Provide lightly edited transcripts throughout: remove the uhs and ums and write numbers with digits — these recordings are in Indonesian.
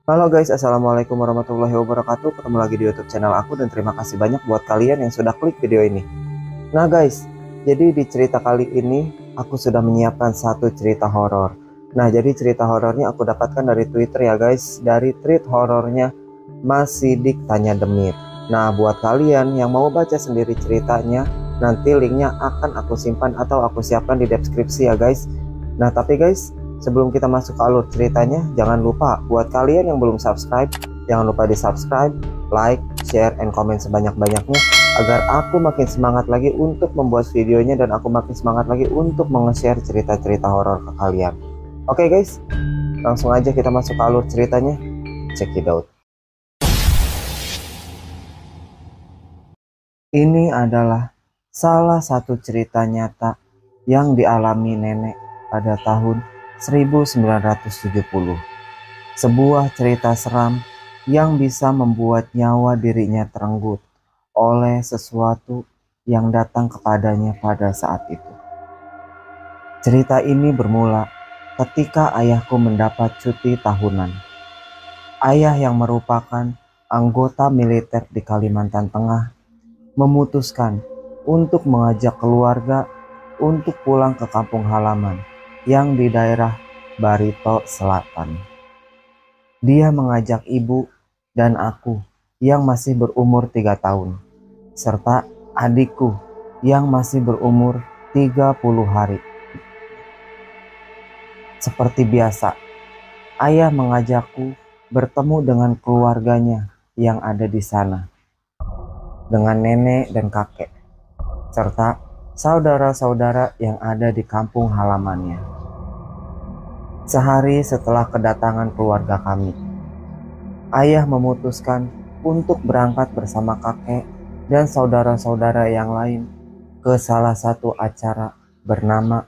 Halo guys, assalamualaikum warahmatullahi wabarakatuh. Ketemu lagi di YouTube channel aku dan terima kasih banyak buat kalian yang sudah klik video ini. Nah guys, jadi di cerita kali ini aku sudah menyiapkan satu cerita horor. Nah, jadi cerita horornya aku dapatkan dari Twitter ya guys, dari tweet horornya Mas Sidik Tanya Demit. Nah, buat kalian yang mau baca sendiri ceritanya, nanti linknya akan aku simpan atau aku siapkan di deskripsi ya guys. Nah, tapi guys, sebelum kita masuk ke alur ceritanya, jangan lupa buat kalian yang belum subscribe, jangan lupa di subscribe, like, share, and comment sebanyak-banyaknya agar aku makin semangat lagi untuk membuat videonya dan aku makin semangat lagi untuk menge-share cerita-cerita horor ke kalian. Oke guys, langsung aja kita masuk ke alur ceritanya. Check it out. Ini adalah salah satu cerita nyata yang dialami nenek pada tahun 1970. Sebuah cerita seram yang bisa membuat nyawa dirinya terenggut oleh sesuatu yang datang kepadanya pada saat itu. Cerita ini bermula ketika ayahku mendapat cuti tahunan. Ayah yang merupakan anggota militer di Kalimantan Tengah memutuskan untuk mengajak keluarga untuk pulang ke kampung halaman yang di daerah Barito Selatan. Dia mengajak ibu dan aku yang masih berumur 3 tahun, serta adikku yang masih berumur 30 hari. Seperti biasa, ayah mengajakku bertemu dengan keluarganya yang ada di sana, dengan nenek dan kakek, serta saudara-saudara yang ada di kampung halamannya. Sehari setelah kedatangan keluarga kami, ayah memutuskan untuk berangkat bersama kakek dan saudara-saudara yang lain ke salah satu acara bernama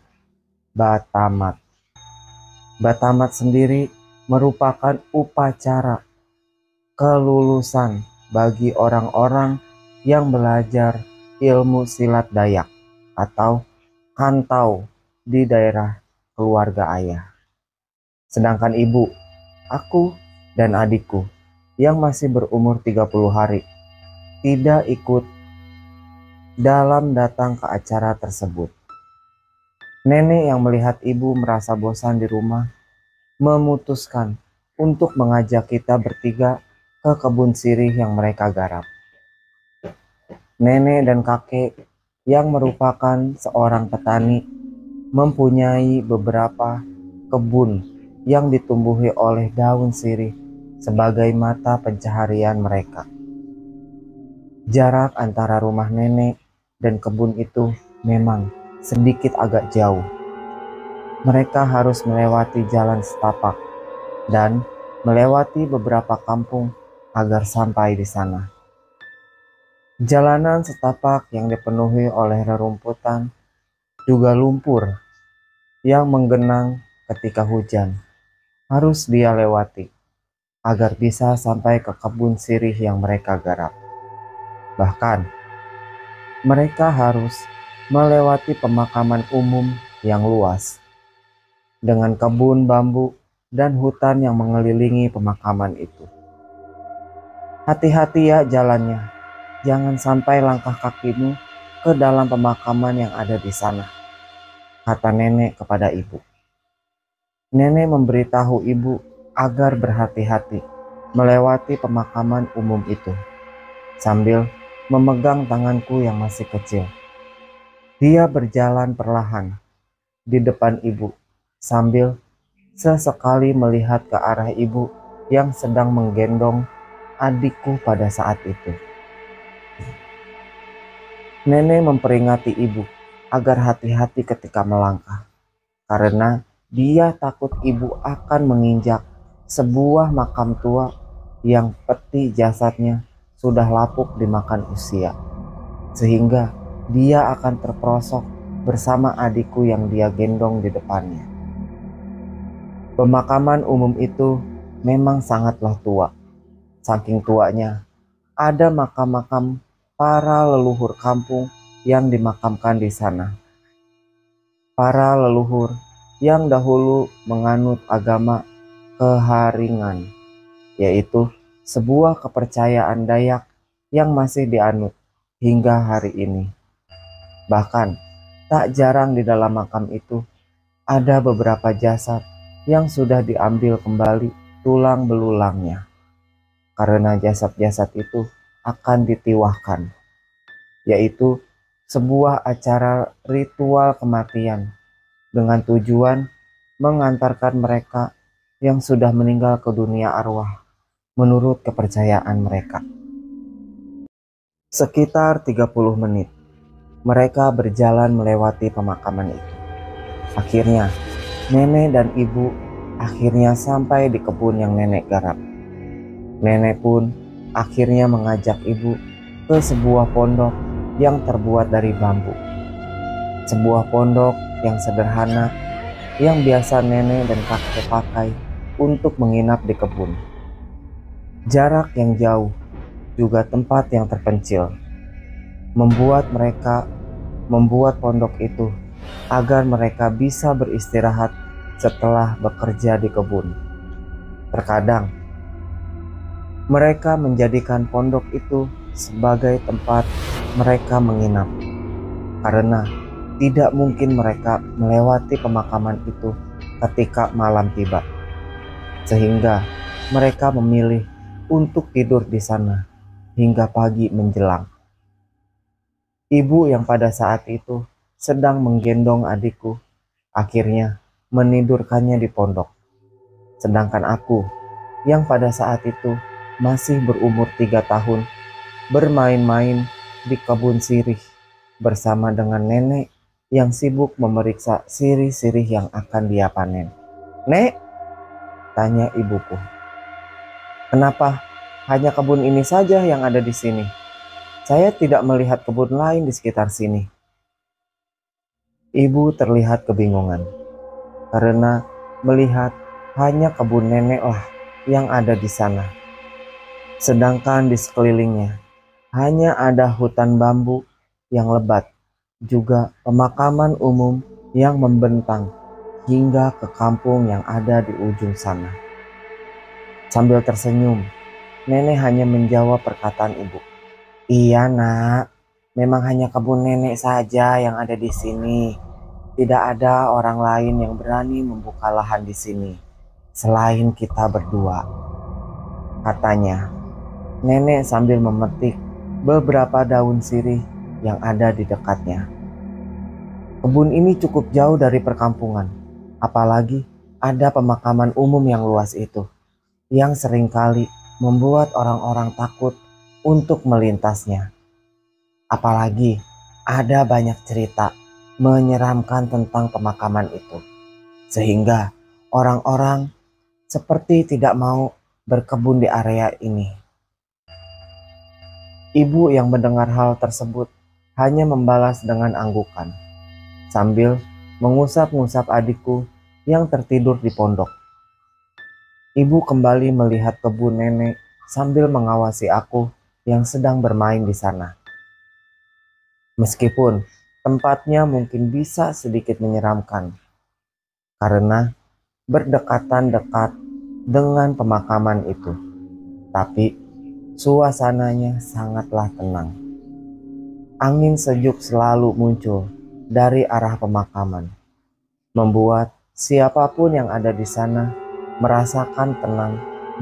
Batamat. Batamat sendiri merupakan upacara kelulusan bagi orang-orang yang belajar ilmu silat Dayak atau Kantau di daerah keluarga ayah. Sedangkan ibu, aku, dan adikku yang masih berumur 30 hari tidak ikut dalam datang ke acara tersebut. Nenek yang melihat ibu merasa bosan di rumah memutuskan untuk mengajak kita bertiga ke kebun sirih yang mereka garap. Nenek dan kakek yang merupakan seorang petani mempunyai beberapa kebun yang ditumbuhi oleh daun sirih sebagai mata pencaharian mereka. Jarak antara rumah nenek dan kebun itu memang sedikit agak jauh. Mereka harus melewati jalan setapak dan melewati beberapa kampung agar sampai di sana. Jalanan setapak yang dipenuhi oleh rerumputan juga lumpur yang menggenang ketika hujan harus dia lewati agar bisa sampai ke kebun sirih yang mereka garap. Bahkan mereka harus melewati pemakaman umum yang luas dengan kebun bambu dan hutan yang mengelilingi pemakaman itu. Hati-hati ya jalannya, jangan sampai langkah kakimu ke dalam pemakaman yang ada di sana, kata nenek kepada ibu. Nenek memberitahu ibu agar berhati-hati melewati pemakaman umum itu, sambil memegang tanganku yang masih kecil. Dia berjalan perlahan di depan ibu, sambil sesekali melihat ke arah ibu yang sedang menggendong adikku pada saat itu. Nenek memperingati ibu agar hati-hati ketika melangkah, karena dia takut ibu akan menginjak sebuah makam tua yang peti jasadnya sudah lapuk dimakan usia, sehingga dia akan terperosok bersama adikku yang dia gendong di depannya. Pemakaman umum itu memang sangatlah tua. Saking tuanya, ada makam-makam para leluhur kampung yang dimakamkan di sana. Para leluhur yang dahulu menganut agama Keharingan, yaitu sebuah kepercayaan Dayak yang masih dianut hingga hari ini. Bahkan, tak jarang di dalam makam itu ada beberapa jasad yang sudah diambil kembali tulang belulangnya, karena jasad-jasad itu akan ditiwahkan, yaitu sebuah acara ritual kematian dengan tujuan mengantarkan mereka yang sudah meninggal ke dunia arwah menurut kepercayaan mereka. Sekitar 30 menit mereka berjalan melewati pemakaman itu. Akhirnya nenek dan ibu akhirnya sampai di kebun yang nenek garap. Nenek pun akhirnya mengajak ibu ke sebuah pondok yang terbuat dari bambu. Sebuah pondok yang sederhana yang biasa nenek dan kakek pakai untuk menginap di kebun. Jarak yang jauh, juga tempat yang terpencil, membuat pondok itu agar mereka bisa beristirahat setelah bekerja di kebun. Terkadang mereka menjadikan pondok itu sebagai tempat mereka menginap, karena tidak mungkin mereka melewati pemakaman itu ketika malam tiba, sehingga mereka memilih untuk tidur di sana hingga pagi menjelang. Ibu yang pada saat itu sedang menggendong adikku akhirnya menidurkannya di pondok, sedangkan aku yang pada saat itu masih berumur 3 tahun bermain-main di kebun sirih bersama dengan nenek yang sibuk memeriksa sirih-sirih yang akan dia panen. "Nek," tanya ibuku, "kenapa hanya kebun ini saja yang ada di sini? Saya tidak melihat kebun lain di sekitar sini." Ibu terlihat kebingungan karena melihat hanya kebun neneklah yang ada di sana. Sedangkan di sekelilingnya hanya ada hutan bambu yang lebat, juga pemakaman umum yang membentang hingga ke kampung yang ada di ujung sana. Sambil tersenyum, nenek hanya menjawab perkataan ibu. "Iya nak, memang hanya kebun nenek saja yang ada di sini. Tidak ada orang lain yang berani membuka lahan di sini selain kita berdua," katanya. Nenek sambil memetik beberapa daun sirih yang ada di dekatnya. Kebun ini cukup jauh dari perkampungan, apalagi ada pemakaman umum yang luas itu, yang seringkali membuat orang-orang takut untuk melintasnya. Apalagi ada banyak cerita menyeramkan tentang pemakaman itu, sehingga orang-orang seperti tidak mau berkebun di area ini. Ibu yang mendengar hal tersebut hanya membalas dengan anggukan, sambil mengusap-ngusap adikku yang tertidur di pondok. Ibu kembali melihat kebun nenek sambil mengawasi aku yang sedang bermain di sana. Meskipun tempatnya mungkin bisa sedikit menyeramkan, karena berdekatan dekat dengan pemakaman itu, tapi suasananya sangatlah tenang. Angin sejuk selalu muncul dari arah pemakaman, membuat siapapun yang ada di sana merasakan tenang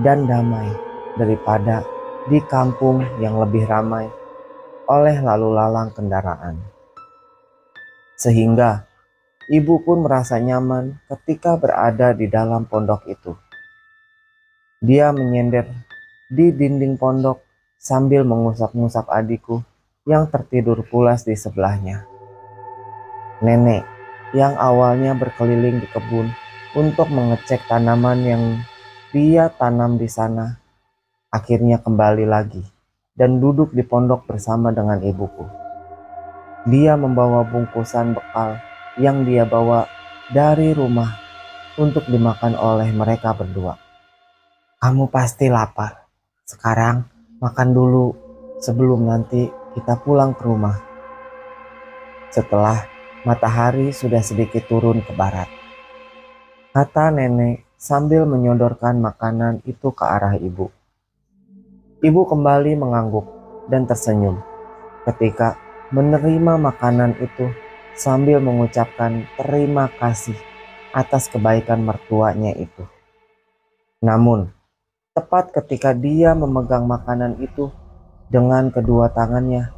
dan damai daripada di kampung yang lebih ramai oleh lalu lalang kendaraan. Sehingga ibu pun merasa nyaman ketika berada di dalam pondok itu. Dia menyender di dinding pondok sambil mengusap-ngusap adikku yang tertidur pulas di sebelahnya. Nenek yang awalnya berkeliling di kebun untuk mengecek tanaman yang dia tanam di sana, akhirnya kembali lagi dan duduk di pondok bersama dengan ibuku. Dia membawa bungkusan bekal yang dia bawa dari rumah untuk dimakan oleh mereka berdua. "Kamu pasti lapar. Sekarang makan dulu sebelum nanti kita pulang ke rumah." Setelah matahari sudah sedikit turun ke barat, kata nenek sambil menyodorkan makanan itu ke arah ibu. Ibu kembali mengangguk dan tersenyum ketika menerima makanan itu sambil mengucapkan terima kasih atas kebaikan mertuanya itu. Namun, tepat ketika dia memegang makanan itu dengan kedua tangannya,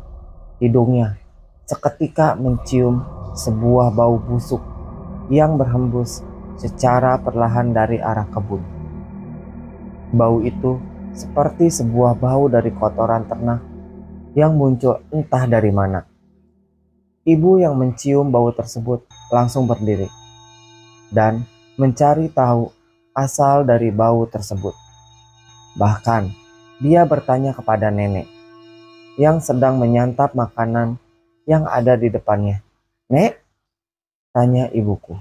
hidungnya seketika mencium sebuah bau busuk yang berhembus secara perlahan dari arah kebun. Bau itu seperti sebuah bau dari kotoran ternak yang muncul entah dari mana. Ibu yang mencium bau tersebut langsung berdiri dan mencari tahu asal dari bau tersebut. Bahkan dia bertanya kepada nenek yang sedang menyantap makanan yang ada di depannya. "Nek," tanya ibuku,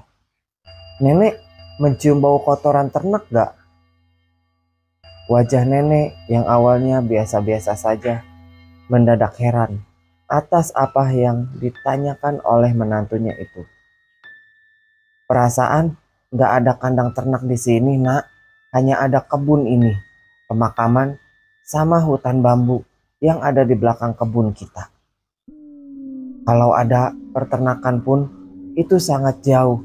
"nenek mencium bau kotoran ternak gak?" Wajah nenek yang awalnya biasa-biasa saja mendadak heran atas apa yang ditanyakan oleh menantunya itu. "Perasaan gak ada kandang ternak di sini, Nak. Hanya ada kebun ini, pemakaman, sama hutan bambu yang ada di belakang kebun kita. Kalau ada peternakan pun itu sangat jauh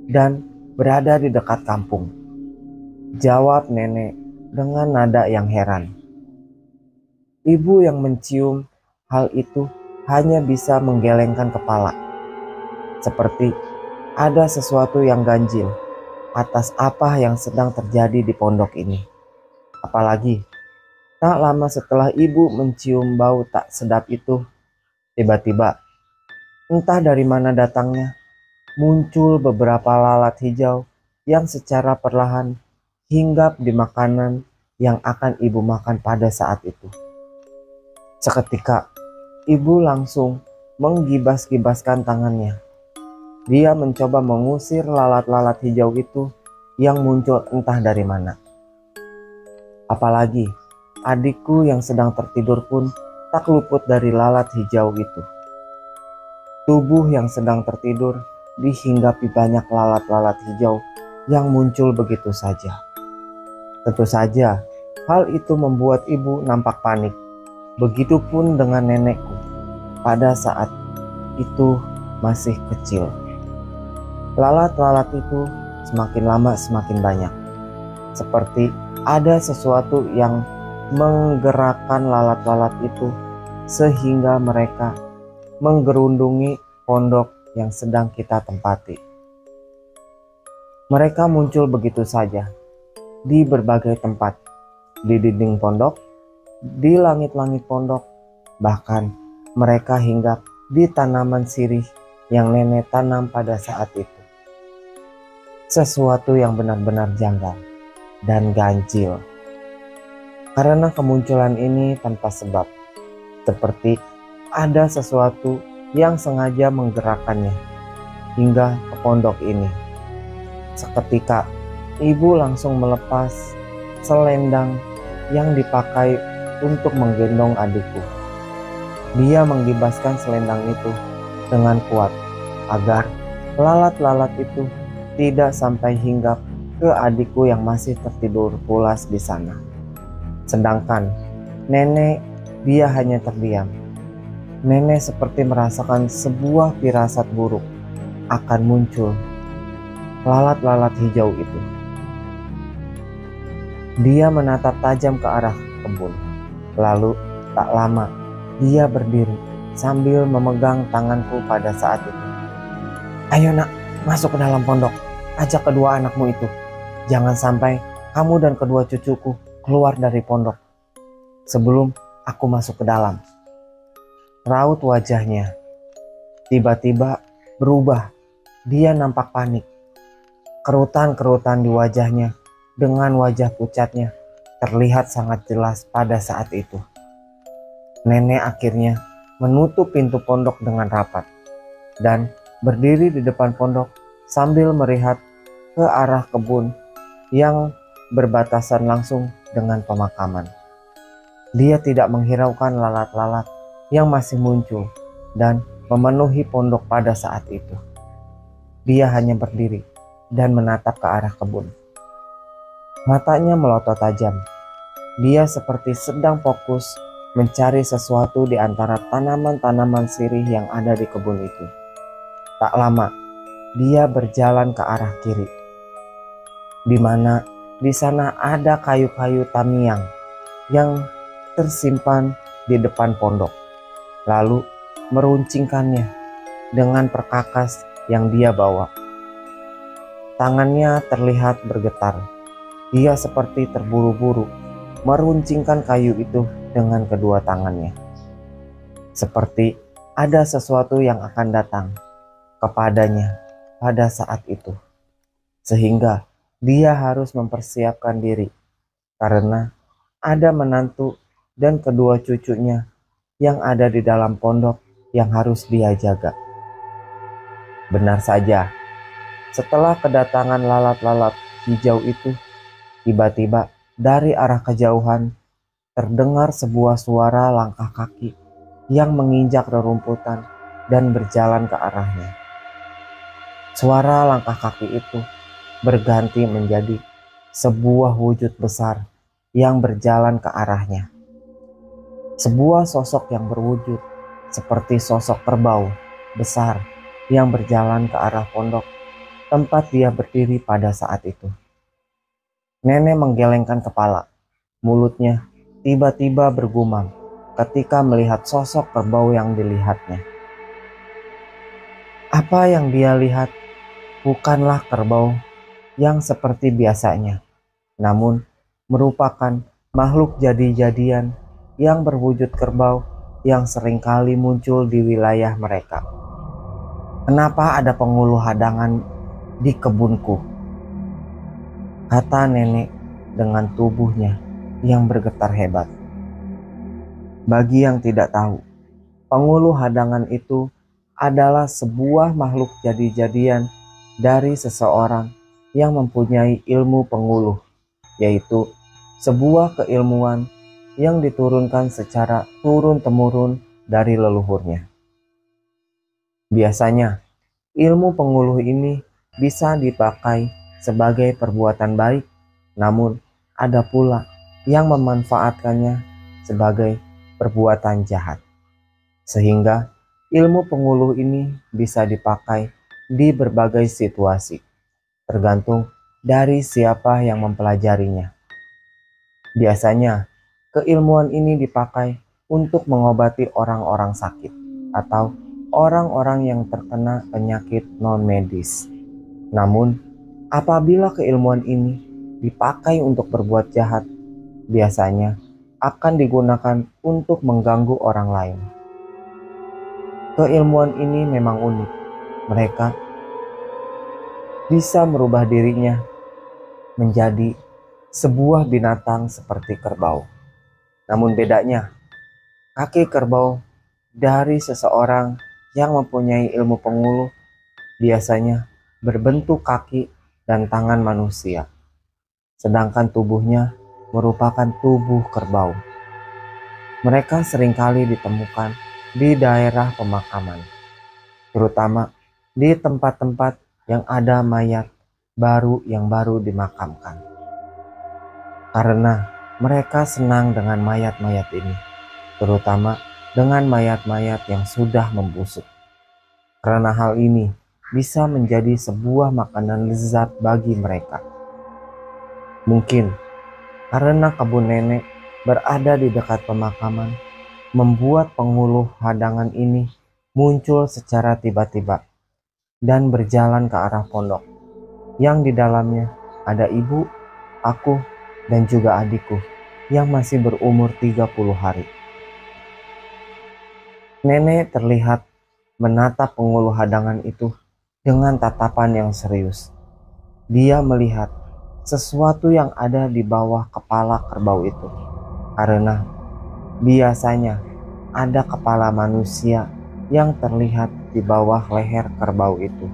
dan berada di dekat kampung," jawab nenek dengan nada yang heran. Ibu yang mencium hal itu hanya bisa menggelengkan kepala, seperti ada sesuatu yang ganjil atas apa yang sedang terjadi di pondok ini. Apalagi tak lama setelah ibu mencium bau tak sedap itu, tiba-tiba entah dari mana datangnya, muncul beberapa lalat hijau yang secara perlahan hinggap di makanan yang akan ibu makan pada saat itu. Seketika, ibu langsung menggibas-gibaskan tangannya. Dia mencoba mengusir lalat-lalat hijau itu yang muncul entah dari mana. Apalagi adikku yang sedang tertidur pun tak luput dari lalat hijau itu. Tubuh yang sedang tertidur dihinggapi banyak lalat-lalat hijau yang muncul begitu saja. Tentu saja hal itu membuat ibu nampak panik. Begitupun dengan nenekku pada saat itu masih kecil. Lalat-lalat itu semakin lama semakin banyak. Seperti ada sesuatu yang menggerakkan lalat-lalat itu sehingga mereka menggerundungi pondok yang sedang kita tempati. Mereka muncul begitu saja di berbagai tempat, di dinding pondok, di langit-langit pondok, bahkan mereka hinggap di tanaman sirih yang nenek tanam pada saat itu. Sesuatu yang benar-benar janggal dan ganjil. Karena kemunculan ini tanpa sebab, seperti ada sesuatu yang sengaja menggerakkannya hingga ke pondok ini. Seketika, ibu langsung melepas selendang yang dipakai untuk menggendong adikku. Dia menggibaskan selendang itu dengan kuat agar lalat-lalat itu tidak sampai hinggap ke adikku yang masih tertidur pulas di sana. Sedangkan nenek, dia hanya terdiam. Nenek seperti merasakan sebuah firasat buruk akan muncul lalat-lalat hijau itu. Dia menatap tajam ke arah kebun. Lalu tak lama dia berdiri sambil memegang tanganku pada saat itu. "Ayo nak, masuk ke dalam pondok. Ajak kedua anakmu itu. Jangan sampai kamu dan kedua cucuku keluar dari pondok sebelum aku masuk ke dalam." Raut wajahnya tiba-tiba berubah. Dia nampak panik. Kerutan-kerutan di wajahnya dengan wajah pucatnya terlihat sangat jelas pada saat itu. Nenek akhirnya menutup pintu pondok dengan rapat dan berdiri di depan pondok sambil melihat ke arah kebun yang berbatasan langsung dengan pemakaman. Dia tidak menghiraukan lalat-lalat yang masih muncul dan memenuhi pondok pada saat itu. Dia hanya berdiri dan menatap ke arah kebun. Matanya melotot tajam. Dia seperti sedang fokus mencari sesuatu di antara tanaman-tanaman sirih yang ada di kebun itu. Tak lama, dia berjalan ke arah kiri, di mana di sana ada kayu-kayu tamiang yang tersimpan di depan pondok, lalu meruncingkannya dengan perkakas yang dia bawa. Tangannya terlihat bergetar. Dia seperti terburu-buru meruncingkan kayu itu dengan kedua tangannya. Seperti ada sesuatu yang akan datang kepadanya pada saat itu. Sehingga dia harus mempersiapkan diri karena ada menantu dan kedua cucunya yang ada di dalam pondok yang harus dia jaga. Benar saja, setelah kedatangan lalat-lalat hijau itu, tiba-tiba dari arah kejauhan terdengar sebuah suara langkah kaki yang menginjak rerumputan dan berjalan ke arahnya. Suara langkah kaki itu berganti menjadi sebuah wujud besar yang berjalan ke arahnya. Sebuah sosok yang berwujud seperti sosok kerbau besar yang berjalan ke arah pondok tempat dia berdiri pada saat itu. Nenek menggelengkan kepala. Mulutnya tiba-tiba bergumam ketika melihat sosok kerbau yang dilihatnya. Apa yang dia lihat bukanlah kerbau yang seperti biasanya, namun merupakan makhluk jadi-jadian yang berwujud kerbau yang seringkali muncul di wilayah mereka. Kenapa ada penghulu hadangan di kebunku? Kata nenek dengan tubuhnya yang bergetar hebat. Bagi yang tidak tahu, penghulu hadangan itu adalah sebuah makhluk jadi-jadian dari seseorang yang mempunyai ilmu penguluh, yaitu sebuah keilmuan yang diturunkan secara turun-temurun dari leluhurnya. Biasanya, ilmu penguluh ini bisa dipakai sebagai perbuatan baik, namun ada pula yang memanfaatkannya sebagai perbuatan jahat. Sehingga ilmu penguluh ini bisa dipakai di berbagai situasi, tergantung dari siapa yang mempelajarinya. Biasanya, keilmuan ini dipakai untuk mengobati orang-orang sakit atau orang-orang yang terkena penyakit non-medis. Namun, apabila keilmuan ini dipakai untuk berbuat jahat, biasanya akan digunakan untuk mengganggu orang lain. Keilmuan ini memang unik. Mereka bisa merubah dirinya menjadi sebuah binatang seperti kerbau. Namun bedanya, kaki kerbau dari seseorang yang mempunyai ilmu penguluh biasanya berbentuk kaki dan tangan manusia, sedangkan tubuhnya merupakan tubuh kerbau. Mereka seringkali ditemukan di daerah pemakaman, terutama di tempat-tempat yang ada mayat yang baru dimakamkan. Karena mereka senang dengan mayat-mayat ini, terutama dengan mayat-mayat yang sudah membusuk. Karena hal ini bisa menjadi sebuah makanan lezat bagi mereka. Mungkin karena kebun nenek berada di dekat pemakaman, membuat penghulu hadangan ini muncul secara tiba-tiba dan berjalan ke arah pondok, yang di dalamnya ada ibu, aku, dan juga adikku yang masih berumur 30 hari. Nenek terlihat menatap penghulu hadangan itu dengan tatapan yang serius. Dia melihat sesuatu yang ada di bawah kepala kerbau itu, karena biasanya ada kepala manusia yang terlihat di bawah leher kerbau itu.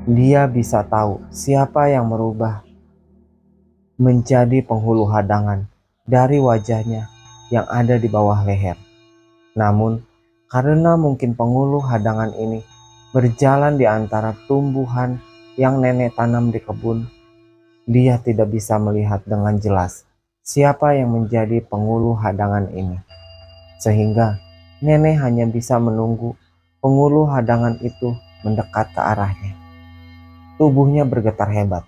Dia bisa tahu siapa yang merubah menjadi penghulu hadangan dari wajahnya yang ada di bawah leher. Namun, karena mungkin penghulu hadangan ini berjalan di antara tumbuhan yang nenek tanam di kebun, Dia tidak bisa melihat dengan jelas siapa yang menjadi pengulu hadangan ini. Sehingga nenek hanya bisa menunggu pengulu hadangan itu mendekat ke arahnya. Tubuhnya bergetar hebat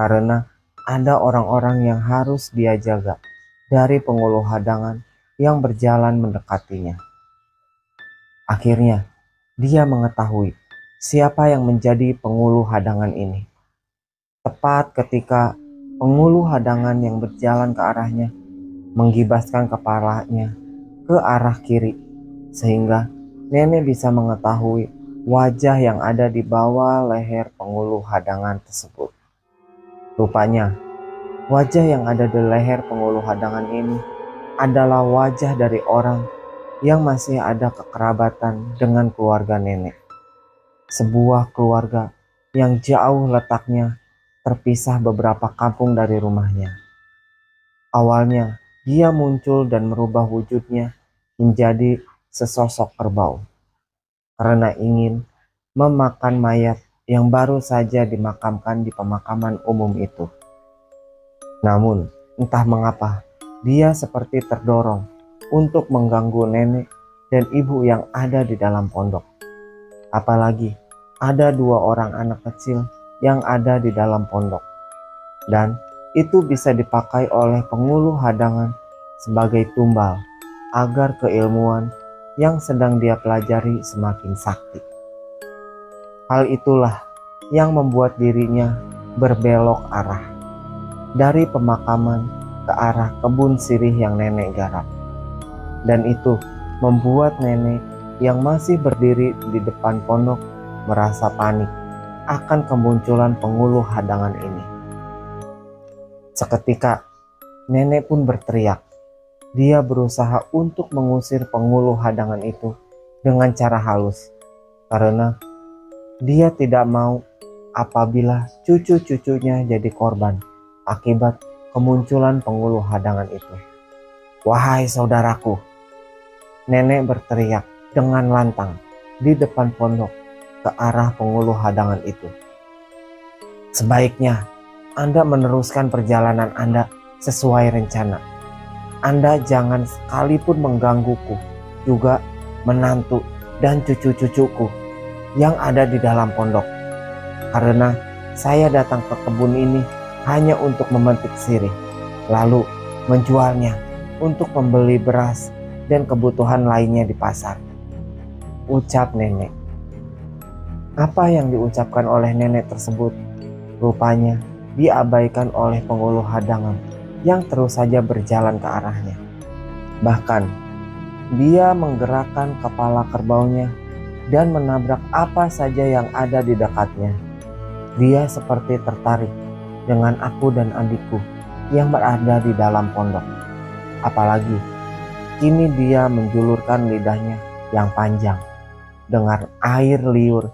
karena ada orang-orang yang harus dia jaga dari pengulu hadangan yang berjalan mendekatinya. Akhirnya, dia mengetahui siapa yang menjadi pengulu hadangan ini. Tepat ketika pengulu hadangan yang berjalan ke arahnya menggibaskan kepalanya ke arah kiri, sehingga nenek bisa mengetahui wajah yang ada di bawah leher pengulu hadangan tersebut. Rupanya, wajah yang ada di leher pengulu hadangan ini adalah wajah dari orang yang masih ada kekerabatan dengan keluarga nenek. Sebuah keluarga yang jauh letaknya terpisah beberapa kampung dari rumahnya. Awalnya, dia muncul dan merubah wujudnya menjadi sesosok kerbau karena ingin memakan mayat yang baru saja dimakamkan di pemakaman umum itu. Namun, entah mengapa, dia seperti terdorong untuk mengganggu nenek dan ibu yang ada di dalam pondok. Apalagi ada 2 orang anak kecil yang ada di dalam pondok. Dan itu bisa dipakai oleh pengulu hadangan sebagai tumbal agar keilmuan yang sedang dia pelajari semakin sakti. Hal itulah yang membuat dirinya berbelok arah dari pemakaman ke arah kebun sirih yang nenek garap. Dan itu membuat nenek yang masih berdiri di depan pondok merasa panik akan kemunculan pengulu hadangan ini. Seketika nenek pun berteriak. Dia berusaha untuk mengusir pengulu hadangan itu dengan cara halus karena dia tidak mau apabila cucu-cucunya jadi korban akibat kemunculan pengulu hadangan itu. "Wahai saudaraku," nenek berteriak dengan lantang di depan pondok ke arah pengulu hadangan itu. "Sebaiknya Anda meneruskan perjalanan Anda sesuai rencana. Anda jangan sekalipun menggangguku, juga menantu dan cucu-cucuku yang ada di dalam pondok. Karena saya datang ke kebun ini hanya untuk memetik sirih, lalu menjualnya untuk membeli beras dan kebutuhan lainnya di pasar," ucap nenek. Apa yang diucapkan oleh nenek tersebut rupanya diabaikan oleh pengulu hadangan yang terus saja berjalan ke arahnya. Bahkan dia menggerakkan kepala kerbaunya dan menabrak apa saja yang ada di dekatnya. Dia seperti tertarik dengan aku dan adikku yang berada di dalam pondok. Apalagi kini dia menjulurkan lidahnya yang panjang dengan air liur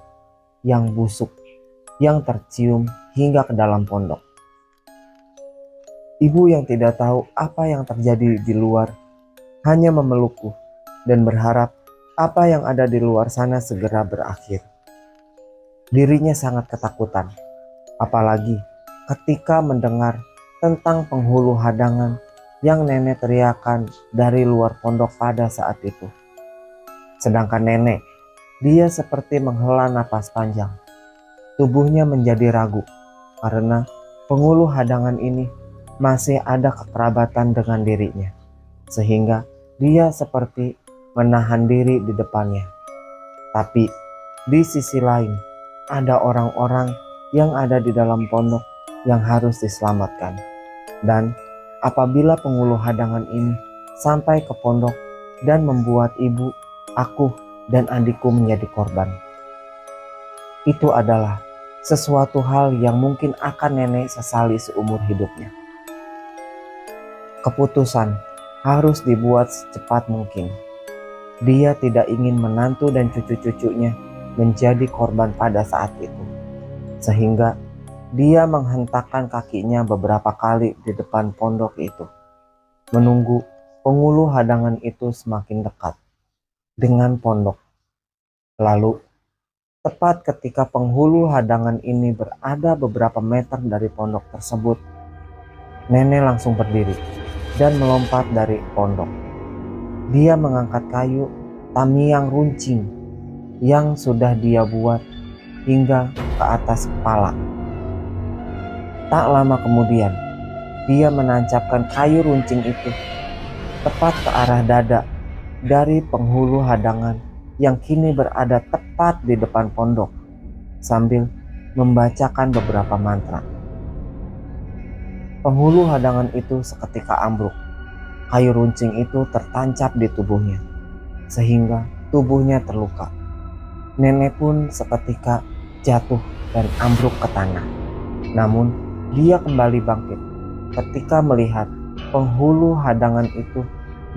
yang busuk yang tercium hingga ke dalam pondok. Ibu yang tidak tahu apa yang terjadi di luar hanya memelukku dan berharap apa yang ada di luar sana segera berakhir. Dirinya sangat ketakutan, apalagi ketika mendengar tentang penghulu hadangan yang nenek teriakan dari luar pondok pada saat itu. Sedangkan nenek, dia seperti menghela napas panjang. Tubuhnya menjadi ragu karena penghulu hadangan ini masih ada kekerabatan dengan dirinya, sehingga dia seperti menahan diri di depannya. Tapi di sisi lain ada orang-orang yang ada di dalam pondok yang harus diselamatkan. Dan apabila penghulu hadangan ini sampai ke pondok dan membuat ibu, aku, dan adikku menjadi korban, itu adalah sesuatu hal yang mungkin akan nenek sesali seumur hidupnya. Keputusan harus dibuat secepat mungkin. Dia tidak ingin menantu dan cucu-cucunya menjadi korban pada saat itu. Sehingga dia menghentakkan kakinya beberapa kali di depan pondok itu, menunggu penghulu hadangan itu semakin dekat dengan pondok. Lalu Tepat ketika penghulu hadangan ini berada beberapa meter dari pondok tersebut, nenek langsung berdiri dan melompat dari pondok. Dia mengangkat kayu tamiang runcing yang sudah dia buat hingga ke atas kepala. Tak lama kemudian, dia menancapkan kayu runcing itu tepat ke arah dada dari penghulu hadangan yang kini berada tepat di depan pondok sambil membacakan beberapa mantra. Penghulu hadangan itu seketika ambruk. Kayu runcing itu tertancap di tubuhnya sehingga tubuhnya terluka. Nenek pun seketika jatuh dan ambruk ke tanah. Namun dia kembali bangkit ketika melihat penghulu hadangan itu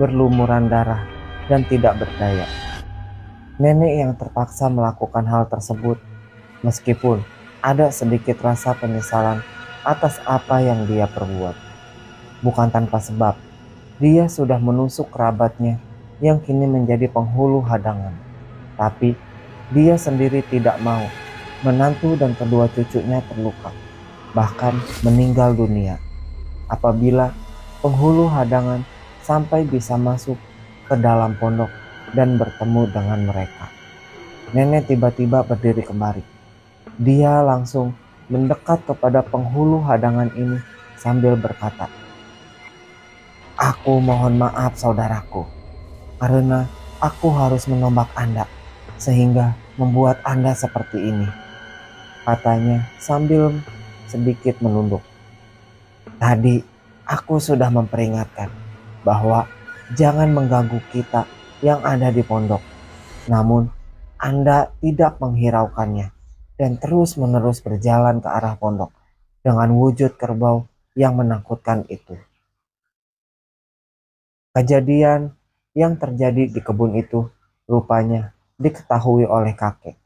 berlumuran darah dan tidak berdaya. Nenek yang terpaksa melakukan hal tersebut meskipun ada sedikit rasa penyesalan atas apa yang dia perbuat. Bukan tanpa sebab, dia sudah menusuk kerabatnya yang kini menjadi penghulu hadangan. Tapi dia sendiri tidak mau menantu dan kedua cucunya terluka, bahkan meninggal dunia apabila penghulu hadangan sampai bisa masuk ke dalam pondok dan bertemu dengan mereka. Nenek tiba-tiba berdiri kembali. Dia langsung mendekat kepada penghulu hadangan ini sambil berkata, "Aku mohon maaf saudaraku, karena aku harus menombak Anda sehingga membuat Anda seperti ini," katanya sambil sedikit menunduk. "Tadi aku sudah memperingatkan bahwa jangan mengganggu kita yang ada di pondok. Namun Anda tidak menghiraukannya dan terus-menerus berjalan ke arah pondok dengan wujud kerbau yang menakutkan itu." Kejadian yang terjadi di kebun itu rupanya diketahui oleh kakek.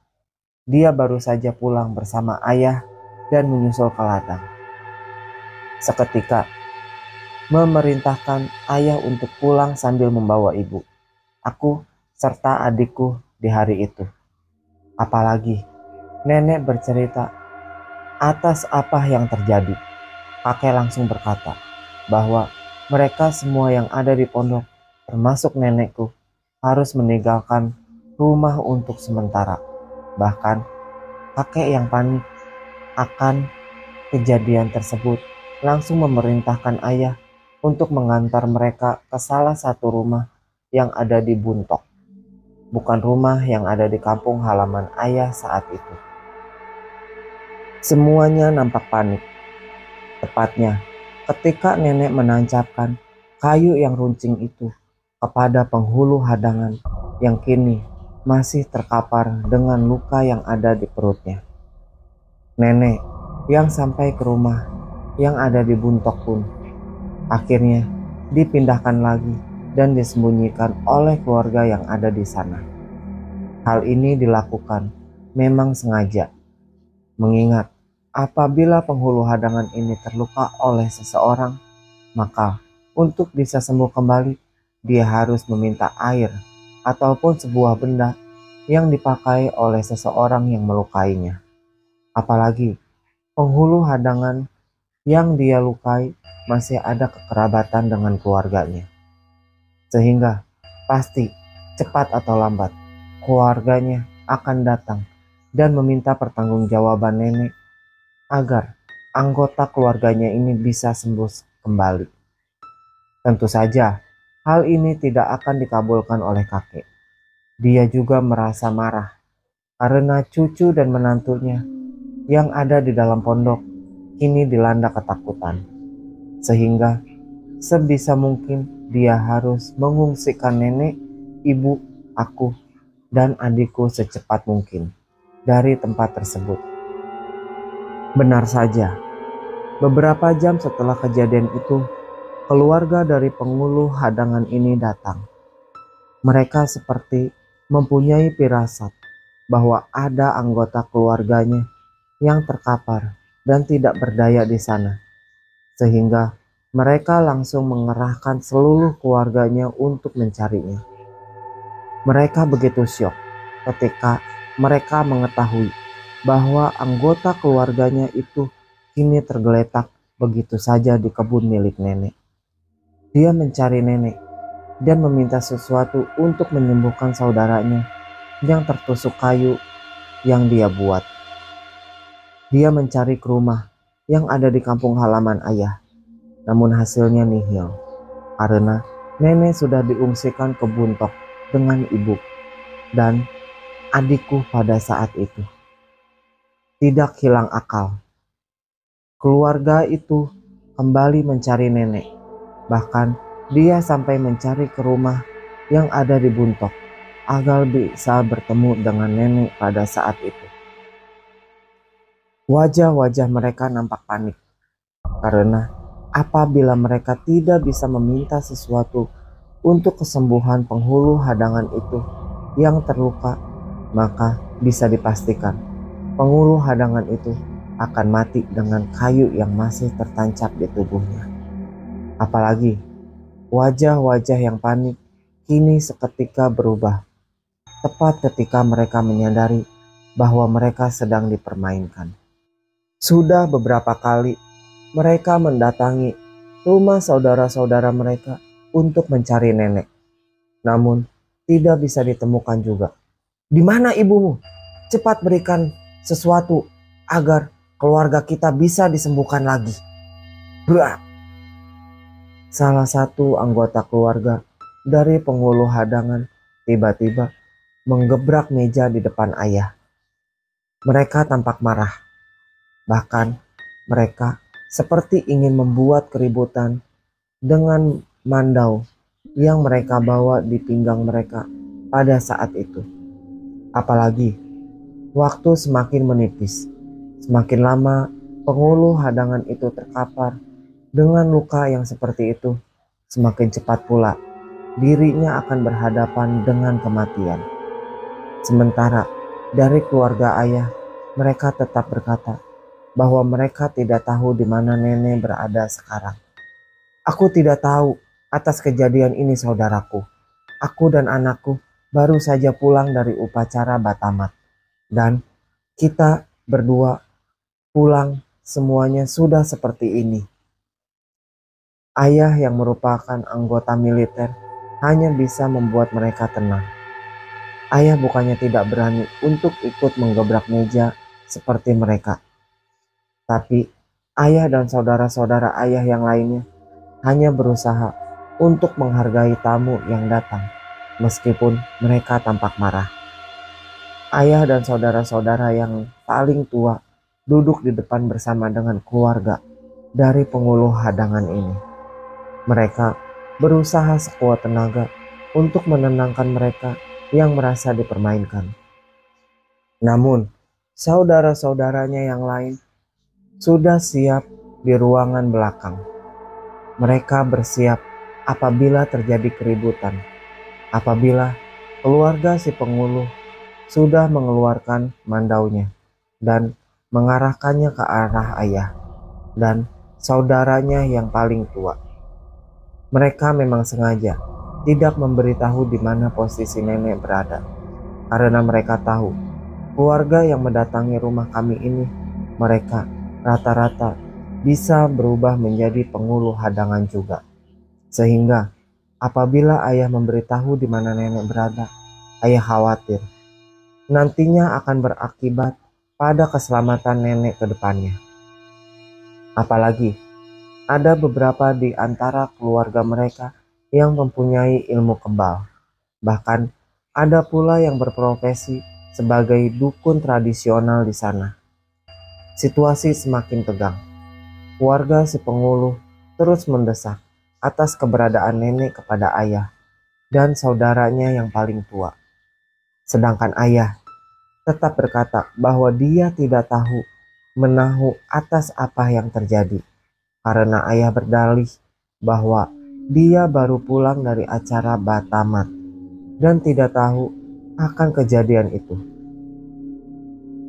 Dia baru saja pulang bersama ayah dan menyusul ke ladang. Seketika memerintahkan ayah untuk pulang sambil membawa ibu, aku, serta adikku di hari itu. Apalagi nenek bercerita atas apa yang terjadi. Kakek langsung berkata bahwa mereka semua yang ada di pondok, termasuk nenekku, harus meninggalkan rumah untuk sementara. Bahkan kakek yang panik akan kejadian tersebut langsung memerintahkan ayah untuk mengantar mereka ke salah satu rumah yang ada di Buntok, bukan rumah yang ada di kampung halaman ayah saat itu. Semuanya nampak panik. Tepatnya ketika nenek menancapkan kayu yang runcing itu kepada penghulu hadangan yang kini masih terkapar dengan luka yang ada di perutnya. Nenek yang sampai ke rumah yang ada di Buntok pun akhirnya dipindahkan lagi dan disembunyikan oleh keluarga yang ada di sana. Hal ini dilakukan memang sengaja, mengingat apabila penghulu hadangan ini terluka oleh seseorang, maka untuk bisa sembuh kembali, dia harus meminta air ataupun sebuah benda yang dipakai oleh seseorang yang melukainya. Apalagi penghulu hadangan yang dia lukai masih ada kekerabatan dengan keluarganya. Sehingga pasti cepat atau lambat keluarganya akan datang dan meminta pertanggungjawaban nenek agar anggota keluarganya ini bisa sembuh kembali. Tentu saja hal ini tidak akan dikabulkan oleh kakek. Dia juga merasa marah karena cucu dan menantunya yang ada di dalam pondok kini dilanda ketakutan. Sehingga sebisa mungkin dia harus mengungsikan nenek, ibu, aku, dan adikku secepat mungkin dari tempat tersebut. Benar saja, beberapa jam setelah kejadian itu, keluarga dari penghulu hadangan ini datang. Mereka seperti mempunyai firasat bahwa ada anggota keluarganya yang terkapar dan tidak berdaya di sana. Sehingga mereka langsung mengerahkan seluruh keluarganya untuk mencarinya. Mereka begitu syok ketika mereka mengetahui bahwa anggota keluarganya itu kini tergeletak begitu saja di kebun milik nenek. Dia mencari nenek dan meminta sesuatu untuk menyembuhkan saudaranya yang tertusuk kayu yang dia buat. Dia mencari ke rumah yang ada di kampung halaman ayah, namun hasilnya nihil karena nenek sudah diungsikan ke Buntok dengan ibu dan adikku pada saat itu. Tidak hilang akal. Keluarga itu kembali mencari nenek. Bahkan dia sampai mencari ke rumah yang ada di Buntok agar bisa bertemu dengan nenek pada saat itu. Wajah-wajah mereka nampak panik karena apabila mereka tidak bisa meminta sesuatu untuk kesembuhan penghulu hadangan itu yang terluka, maka bisa dipastikan penghulu hadangan itu akan mati dengan kayu yang masih tertancap di tubuhnya. Apalagi wajah-wajah yang panik kini seketika berubah, tepat ketika mereka menyadari bahwa mereka sedang dipermainkan. Sudah beberapa kali mereka mendatangi rumah saudara-saudara mereka untuk mencari nenek, namun tidak bisa ditemukan juga. "Di mana ibumu? Cepat berikan sesuatu agar keluarga kita bisa disembuhkan lagi." Brak! Salah satu anggota keluarga dari penghulu hadangan tiba-tiba menggebrak meja di depan ayah. Mereka tampak marah. Bahkan mereka seperti ingin membuat keributan dengan mandau yang mereka bawa di pinggang mereka pada saat itu. Apalagi waktu semakin menipis. Semakin lama penghulu hadangan itu terkapar dengan luka yang seperti itu, semakin cepat pula dirinya akan berhadapan dengan kematian. Sementara dari keluarga ayah, mereka tetap berkata bahwa mereka tidak tahu di mana nenek berada sekarang. "Aku tidak tahu atas kejadian ini, saudaraku. Aku dan anakku baru saja pulang dari upacara Batamat, dan kita berdua pulang semuanya sudah seperti ini." Ayah yang merupakan anggota militer hanya bisa membuat mereka tenang. Ayah bukannya tidak berani untuk ikut menggebrak meja seperti mereka, tapi ayah dan saudara-saudara ayah yang lainnya hanya berusaha untuk menghargai tamu yang datang, meskipun mereka tampak marah. Ayah dan saudara-saudara yang paling tua duduk di depan bersama dengan keluarga dari penghulu hadangan ini. Mereka berusaha sekuat tenaga untuk menenangkan mereka yang merasa dipermainkan. Namun, saudara-saudaranya yang lain sudah siap di ruangan belakang. Mereka bersiap apabila terjadi keributan. Apabila keluarga si penghulu sudah mengeluarkan mandaunya dan mengarahkannya ke arah ayah dan saudaranya yang paling tua. Mereka memang sengaja tidak memberitahu di mana posisi nenek berada, karena mereka tahu keluarga yang mendatangi rumah kami ini, mereka rata-rata bisa berubah menjadi penghulu hadangan juga. Sehingga apabila ayah memberitahu di mana nenek berada, ayah khawatir nantinya akan berakibat pada keselamatan nenek ke depannya. Apalagi ada beberapa di antara keluarga mereka yang mempunyai ilmu kebal. Bahkan ada pula yang berprofesi sebagai dukun tradisional di sana. Situasi semakin tegang. Keluarga si penghulu terus mendesak atas keberadaan nenek kepada ayah dan saudaranya yang paling tua. Sedangkan ayah tetap berkata bahwa dia tidak tahu menahu atas apa yang terjadi. Karena ayah berdalih bahwa dia baru pulang dari acara Batamat dan tidak tahu akan kejadian itu.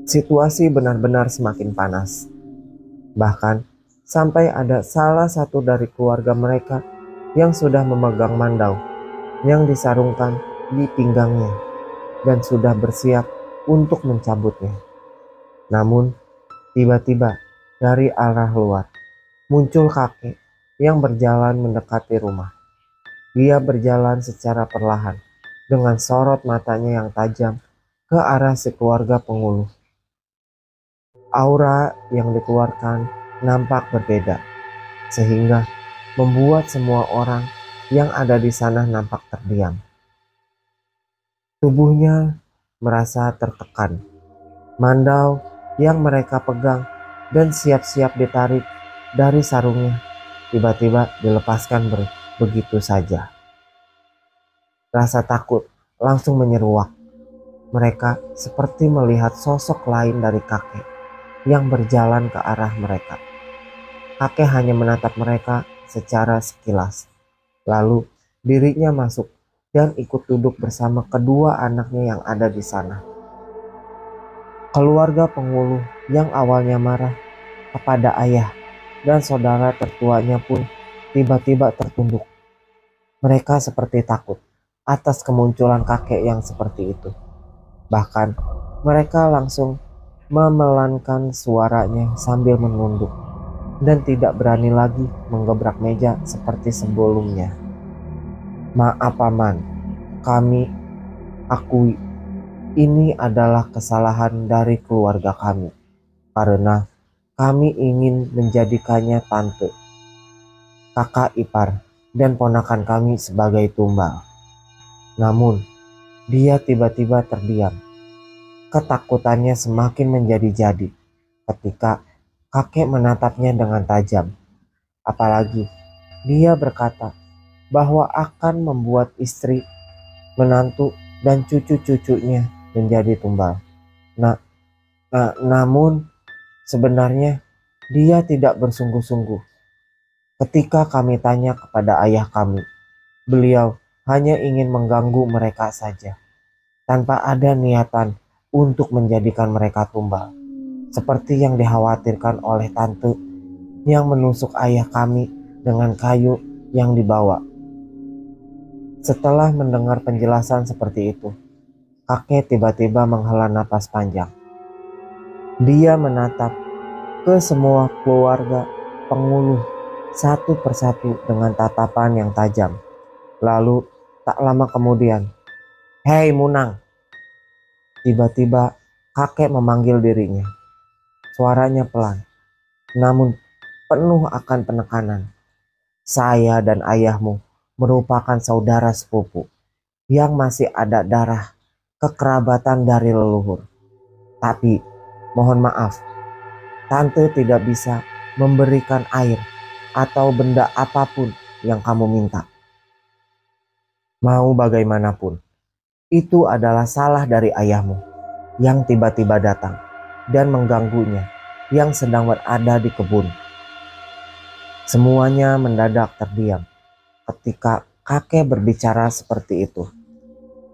Situasi benar-benar semakin panas. Bahkan sampai ada salah satu dari keluarga mereka yang sudah memegang mandau yang disarungkan di pinggangnya dan sudah bersiap untuk mencabutnya. Namun, tiba-tiba dari arah luar muncul kakek yang berjalan mendekati rumah. Dia berjalan secara perlahan dengan sorot matanya yang tajam ke arah si keluarga pengulu. Aura yang dikeluarkan nampak berbeda, sehingga membuat semua orang yang ada di sana nampak terdiam. Tubuhnya merasa tertekan. Mandau yang mereka pegang dan siap-siap ditarik dari sarungnya tiba-tiba dilepaskan begitu saja. Rasa takut langsung menyeruak. Mereka seperti melihat sosok lain dari kakek yang berjalan ke arah mereka. Kakek hanya menatap mereka secara sekilas. Lalu dirinya masuk dan ikut duduk bersama kedua anaknya yang ada di sana. Keluarga pengulu yang awalnya marah kepada ayah dan saudara tertuanya pun tiba-tiba tertunduk. Mereka seperti takut atas kemunculan kakek yang seperti itu. Bahkan mereka langsung memelankan suaranya sambil menunduk dan tidak berani lagi menggebrak meja seperti sebelumnya. Maaf paman, kami akui ini adalah kesalahan dari keluarga kami karena kami ingin menjadikannya tante, kakak ipar, dan ponakan kami sebagai tumbal. Namun dia tiba-tiba terdiam. Ketakutannya semakin menjadi-jadi ketika kakek menatapnya dengan tajam. Apalagi dia berkata bahwa akan membuat istri, menantu, dan cucu-cucunya menjadi tumbal. Namun sebenarnya dia tidak bersungguh-sungguh. Ketika kami tanya kepada ayah kami, beliau hanya ingin mengganggu mereka saja, tanpa ada niatan untuk menjadikan mereka tumbal. Seperti yang dikhawatirkan oleh tante yang menusuk ayah kami dengan kayu yang dibawa. Setelah mendengar penjelasan seperti itu, kakek tiba-tiba menghela napas panjang. Dia menatap ke semua keluarga pengulu satu persatu dengan tatapan yang tajam. Lalu tak lama kemudian, "Hei Munang!" Tiba-tiba kakek memanggil dirinya. Suaranya pelan, namun penuh akan penekanan. "Saya dan ayahmu merupakan saudara sepupu yang masih ada darah kekerabatan dari leluhur. Tapi mohon maaf, tante tidak bisa memberikan air atau benda apapun yang kamu minta. Mau bagaimanapun, itu adalah salah dari ayahmu yang tiba-tiba datang dan mengganggunya yang sedang berada di kebun." Semuanya mendadak terdiam ketika kakek berbicara seperti itu.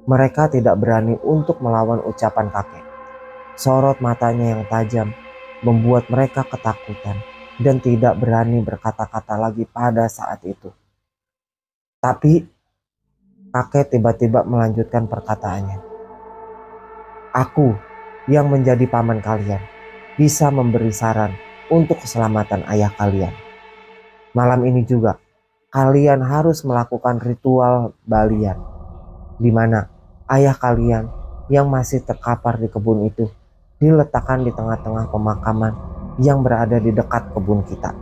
Mereka tidak berani untuk melawan ucapan kakek. Sorot matanya yang tajam membuat mereka ketakutan dan tidak berani berkata-kata lagi pada saat itu. Tapi kakek tiba-tiba melanjutkan perkataannya. "Aku yang menjadi paman kalian bisa memberi saran untuk keselamatan ayah kalian. Malam ini juga kalian harus melakukan ritual balian, di mana ayah kalian yang masih terkapar di kebun itu diletakkan di tengah-tengah pemakaman yang berada di dekat kebun kita."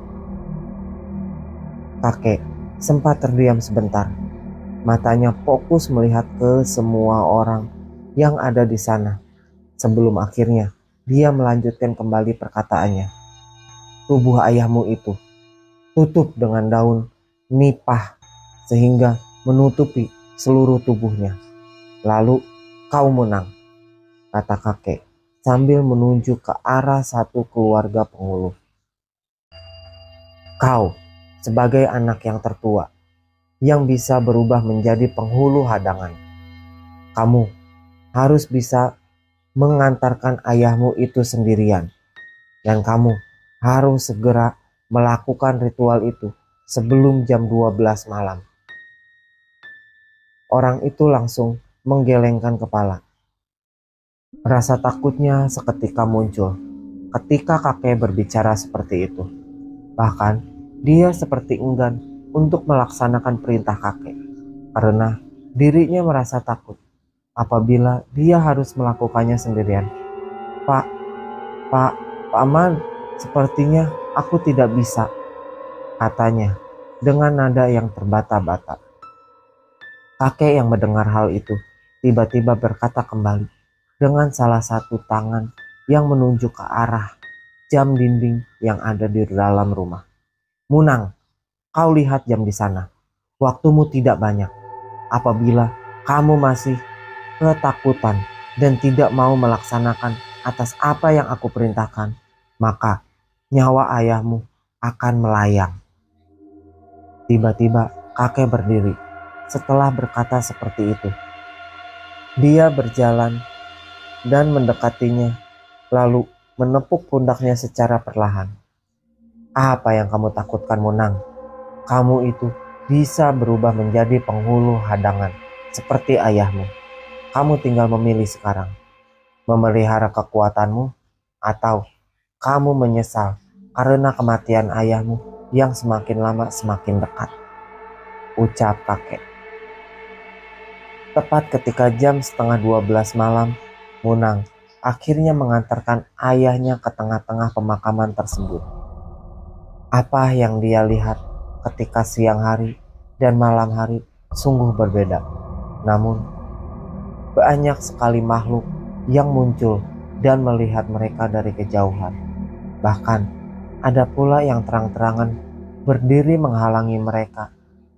Kakek sempat terdiam sebentar. Matanya fokus melihat ke semua orang yang ada di sana. Sebelum akhirnya dia melanjutkan kembali perkataannya. "Tubuh ayahmu itu tutup dengan daun nipah sehingga menutupi seluruh tubuhnya. Lalu kau menang," kata kakek sambil menunjuk ke arah satu keluarga pengulu. "Kau sebagai anak yang tertua yang bisa berubah menjadi penghulu hadangan. Kamu harus bisa mengantarkan ayahmu itu sendirian. Dan kamu harus segera melakukan ritual itu sebelum jam 12 malam." Orang itu langsung menggelengkan kepala. Rasa takutnya seketika muncul ketika kakek berbicara seperti itu. Bahkan dia seperti enggan untuk melaksanakan perintah kakek karena dirinya merasa takut apabila dia harus melakukannya sendirian. Pak, Pak, Paman, sepertinya aku tidak bisa, katanya dengan nada yang terbata-bata. Kakek yang mendengar hal itu tiba-tiba berkata kembali dengan salah satu tangan yang menunjuk ke arah jam dinding yang ada di dalam rumah. Munang, kau lihat jam di sana. Waktumu tidak banyak. Apabila kamu masih ketakutan dan tidak mau melaksanakan atas apa yang aku perintahkan, maka nyawa ayahmu akan melayang. Tiba-tiba kakek berdiri. Setelah berkata seperti itu, dia berjalan dan mendekatinya, lalu menepuk pundaknya secara perlahan. Apa yang kamu takutkan, Munang? Kamu itu bisa berubah menjadi penghulu hadangan seperti ayahmu. Kamu tinggal memilih sekarang, memelihara kekuatanmu atau kamu menyesal karena kematian ayahmu yang semakin lama semakin dekat, ucap kakek. Tepat ketika jam setengah 12 malam, Munang akhirnya mengantarkan ayahnya ke tengah-tengah pemakaman tersebut. Apa yang dia lihat ketika siang hari dan malam hari sungguh berbeda. Namun, banyak sekali makhluk yang muncul dan melihat mereka dari kejauhan. Bahkan, ada pula yang terang-terangan berdiri menghalangi mereka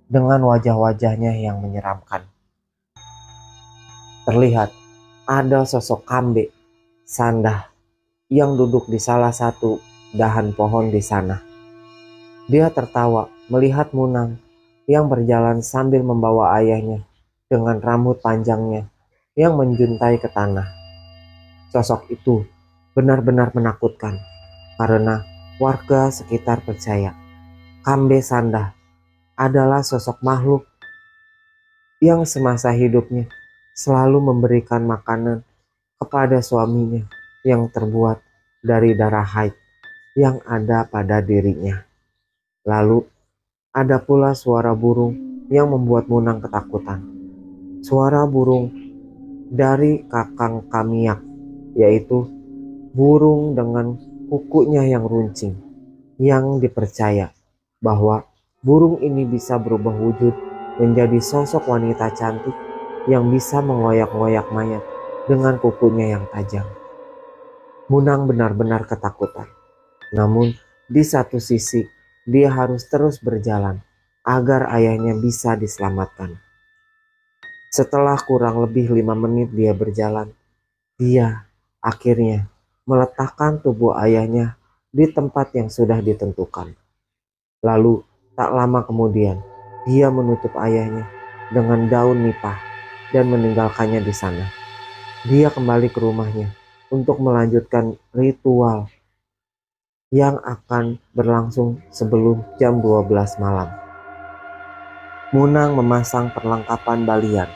dengan wajah-wajahnya yang menyeramkan. Terlihat ada sosok Kambe Sandah yang duduk di salah satu dahan pohon di sana. Dia tertawa melihat Munang yang berjalan sambil membawa ayahnya dengan rambut panjangnya yang menjuntai ke tanah. Sosok itu benar-benar menakutkan karena warga sekitar percaya Kambe Sandah adalah sosok makhluk yang semasa hidupnya selalu memberikan makanan kepada suaminya yang terbuat dari darah haid yang ada pada dirinya. Lalu ada pula suara burung yang membuat Munang ketakutan. Suara burung dari Kakang Kamiak, yaitu burung dengan kukunya yang runcing, yang dipercaya bahwa burung ini bisa berubah wujud menjadi sosok wanita cantik yang bisa mengoyak-ngoyak mayat dengan kukunya yang tajam. Munang benar-benar ketakutan. Namun di satu sisi dia harus terus berjalan agar ayahnya bisa diselamatkan. Setelah kurang lebih 5 menit dia berjalan, dia akhirnya meletakkan tubuh ayahnya di tempat yang sudah ditentukan. Lalu tak lama kemudian dia menutup ayahnya dengan daun nipah dan meninggalkannya di sana. Dia kembali ke rumahnya untuk melanjutkan ritual yang akan berlangsung sebelum jam 12 malam. Munang memasang perlengkapan balian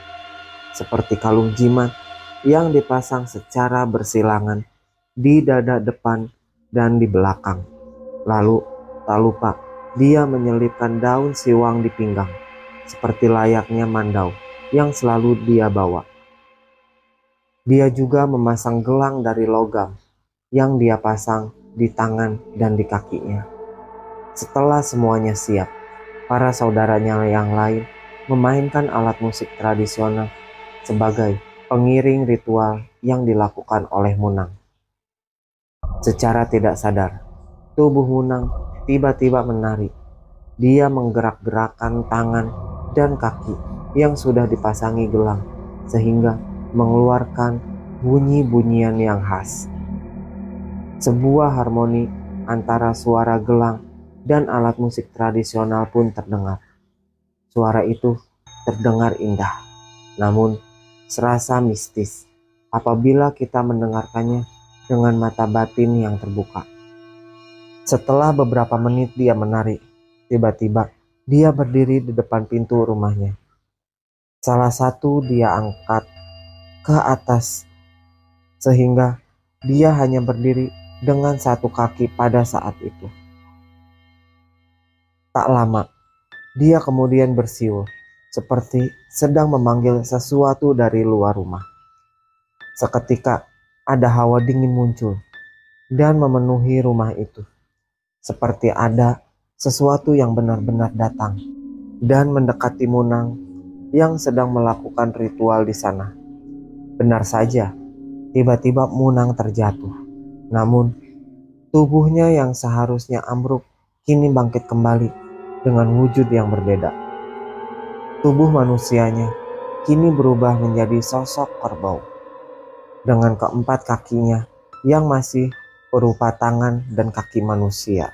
seperti kalung jimat yang dipasang secara bersilangan di dada depan dan di belakang. Lalu tak lupa dia menyelipkan daun siwang di pinggang seperti layaknya mandau yang selalu dia bawa. Dia juga memasang gelang dari logam yang dia pasang di tangan dan di kakinya. Setelah semuanya siap, para saudaranya yang lain memainkan alat musik tradisional sebagai pengiring ritual yang dilakukan oleh Munang. Secara tidak sadar, tubuh Munang tiba-tiba menari. Dia menggerak-gerakkan tangan dan kaki yang sudah dipasangi gelang sehingga mengeluarkan bunyi-bunyian yang khas. Sebuah harmoni antara suara gelang dan alat musik tradisional pun terdengar. Suara itu terdengar indah, namun serasa mistis apabila kita mendengarkannya dengan mata batin yang terbuka. Setelah beberapa menit dia menari, tiba-tiba dia berdiri di depan pintu rumahnya. Salah satu dia angkat ke atas sehingga dia hanya berdiri dengan satu kaki pada saat itu. Tak lama, dia kemudian bersiul, seperti sedang memanggil sesuatu dari luar rumah. Seketika ada hawa dingin muncul dan memenuhi rumah itu, seperti ada sesuatu yang benar-benar datang dan mendekati Munang yang sedang melakukan ritual di sana. Benar saja, tiba-tiba Munang terjatuh. Namun, tubuhnya yang seharusnya ambruk kini bangkit kembali dengan wujud yang berbeda. Tubuh manusianya kini berubah menjadi sosok kerbau dengan keempat kakinya yang masih berupa tangan dan kaki manusia.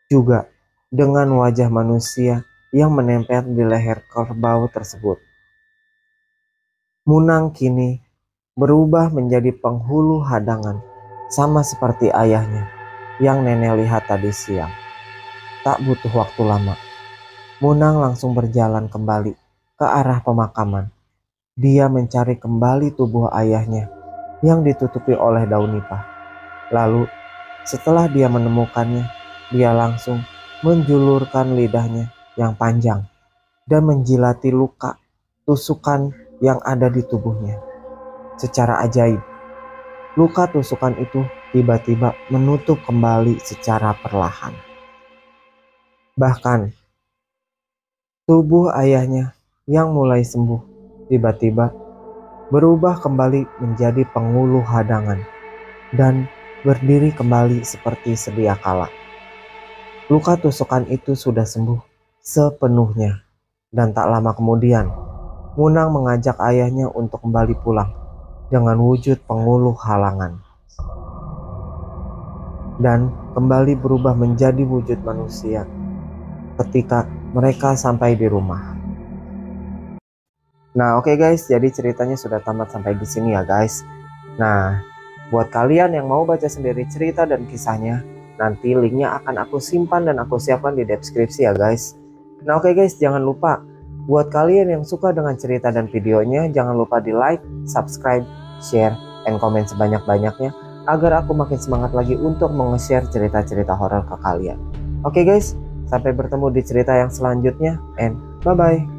Juga dengan wajah manusia yang menempel di leher kerbau tersebut. Munang kini berubah menjadi penghulu hadangan, sama seperti ayahnya yang nenek lihat tadi siang. Tak butuh waktu lama, Munang langsung berjalan kembali ke arah pemakaman. Dia mencari kembali tubuh ayahnya yang ditutupi oleh daun nipah. Lalu setelah dia menemukannya, dia langsung menjulurkan lidahnya yang panjang dan menjilati luka tusukan yang ada di tubuhnya. Secara ajaib, luka tusukan itu tiba-tiba menutup kembali secara perlahan. Bahkan tubuh ayahnya yang mulai sembuh tiba-tiba berubah kembali menjadi penghulu hadangan dan berdiri kembali seperti sedia kala. Luka tusukan itu sudah sembuh sepenuhnya, dan tak lama kemudian Munang mengajak ayahnya untuk kembali pulang dengan wujud penghulu halangan dan kembali berubah menjadi wujud manusia ketika mereka sampai di rumah. Nah, oke guys, jadi ceritanya sudah tamat sampai di sini ya guys. Nah, buat kalian yang mau baca sendiri cerita dan kisahnya, nanti linknya akan aku simpan dan aku siapkan di deskripsi ya guys. Nah oke guys, jangan lupa buat kalian yang suka dengan cerita dan videonya, jangan lupa di like, subscribe, share, and komen sebanyak-banyaknya agar aku makin semangat lagi untuk menge-share cerita-cerita horor ke kalian. Oke guys, sampai bertemu di cerita yang selanjutnya, and bye-bye.